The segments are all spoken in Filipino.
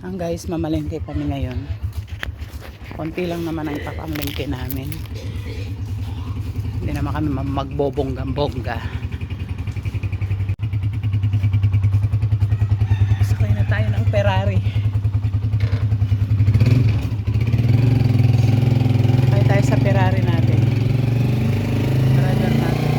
Ang guys, mamalengke kami ngayon. Konti lang naman ang ipapamalengke namin. Hindi naman kami magbobongga-bongga. Sakay na tayo ng Ferrari. Sakay tayo sa Ferrari natin. Driver natin.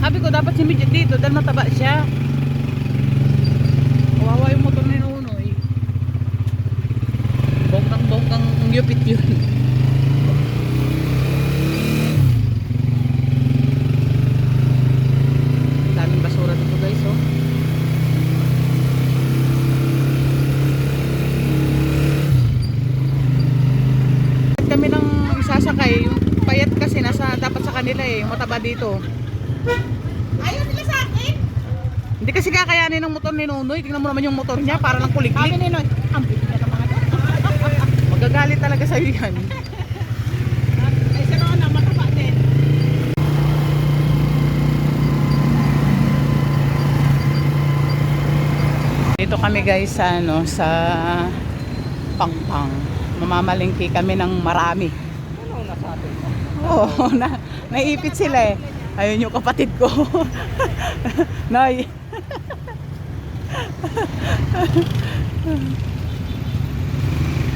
Sabi ko dapat si Midget dito dahil mataba siya. Kawawa yung motor ni Nunoy. Bonggang yupit yun. Daming basura dito guys, oh. Kami nang sasakay, yung payat kasi nasa dapat sa kanila eh, yung mataba dito. Ayaw nila sa akin. Hindi kasi kakayanin ng motor ni Nunoy. Tingnan mo naman yung motor niya, para lang kuliklik. Kami nila, ang bitin na naman ito. Magagalit talaga sa'yo yan. Ay, si Rona, mataba din. Dito kami guys sa ano, sa Pangpang. Mamamalengke kami ng marami. Ano na sa atin? Oo, naipit sila eh. Ayun yung kapatid ko. Nay.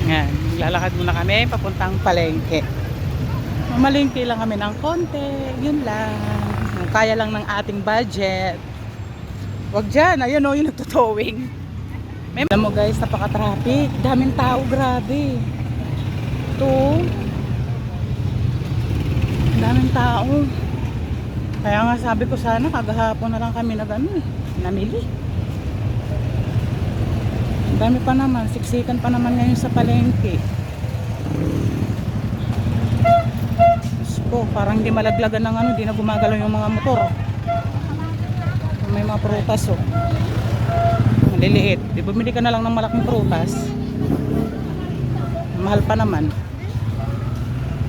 Yan, lalakad muna kami papuntang palengke. Mamalengke lang kami ng konti, yun lang. Kaya lang ng ating budget. Wag dyan, ayun o, yung nagtutowing. Alam mo guys, napaka-traffic. Daming tao, grabe. Ito. Daming tao. Kaya nga sabi ko sana kagahapon na lang kami namili. Ang dami pa naman, siksikan pa naman ngayon sa palengke. Diyos ko, parang hindi malaglagan ng ano, hindi na gumagalaw yung mga motor. May mga prutas oh. Maliliit. Di bumili ka na lang ng malaking prutas. Mahal pa naman.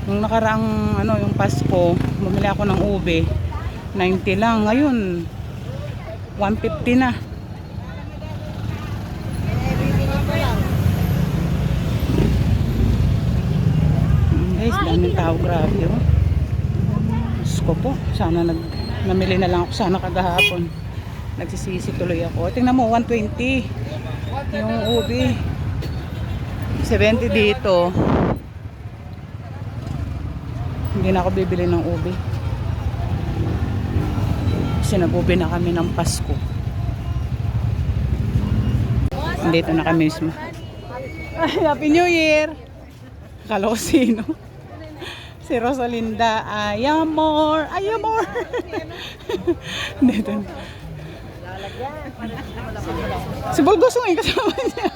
Nung nakaraang ano, yung Pasko, bumili ako ng ube. 90 lang. Ngayon, 150 na. Guys, daming tao. Grabe, oh. Diyos ko po. Sana namili na lang ako. Sana kagahapon. Nagsisisi tuloy ako. Tingnan mo, 120. Yung ube. 70 dito. Hindi na ako bibili ng ube. Kasi nag-ube na kami ng Pasko. Dito na kami mismo. Ay, Happy New Year! Akala ko sino? Si Rosalinda. Ayamor! Ayamor! Dito. Si Bulgosong yung kasama niya.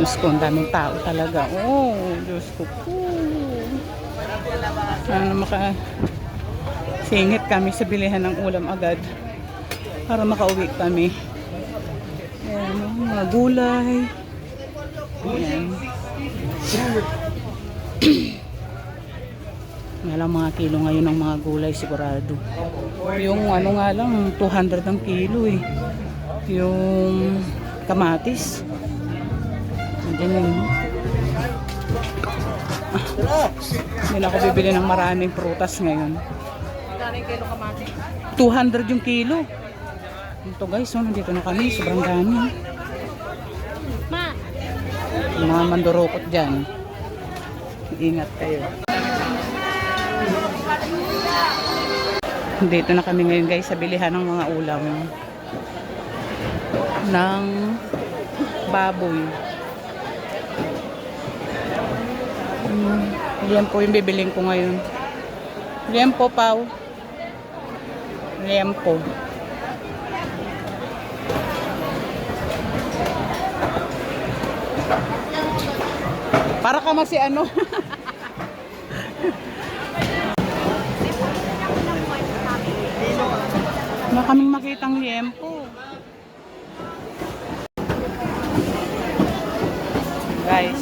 Diyos ko, ang daming tao talaga. Oh, Diyos ko po. Sana makasingit kami sa bilihan ng ulam agad para makauwi kami. Ayan, mga gulay. Ayan. Ngalang mga kilo ngayon ng mga gulay sigurado. Yung ano nga lang, 200 ang kilo eh. Yung kamatis. Andiyan yun. Hindi na ako bibili ng maraming prutas ngayon. 200 yung kilo. Ito guys, oh, nandito na kami. Sobrang dami. Yung mga mandurukot dyan. Ingat kayo. Dito na kami ngayon guys sa bilihan ng mga ulam. Ng baboy. Liempo yung bibiling ko ngayon. Liempo, Pau. Liempo. Para ka mas si ano. Wala kaming makitang liempo. guys.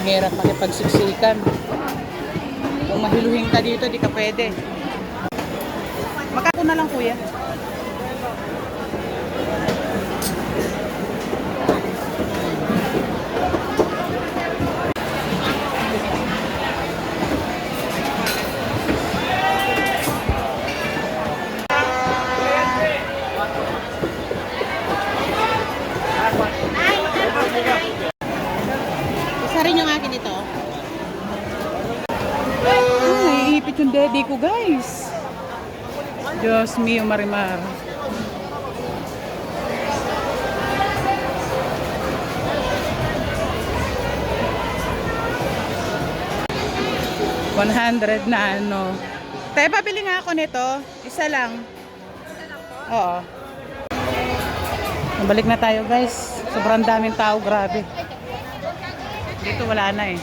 Hirap makipagsiksikan. Kung mahiluhin ka dito, di ka pwede. Magkano na lang kuya? Isa rin yung akin ito. Naiipit yung daddy ko guys. Diyos mio Marimar. $100 na ano. Tayo, pabili nga ako nito. Isa lang. Oo. Nabalik na tayo guys. Sobrang daming tao, grabe. Dito wala na eh.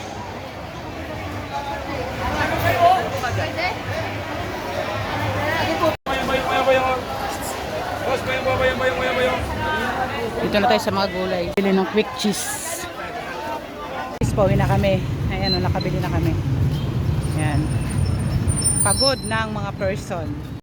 Dito na tayo sa mga gulay. Bili ng quick cheese. Pauwi na kami. Ayan, nakabili na kami. Ayan. Pagod ng mga person.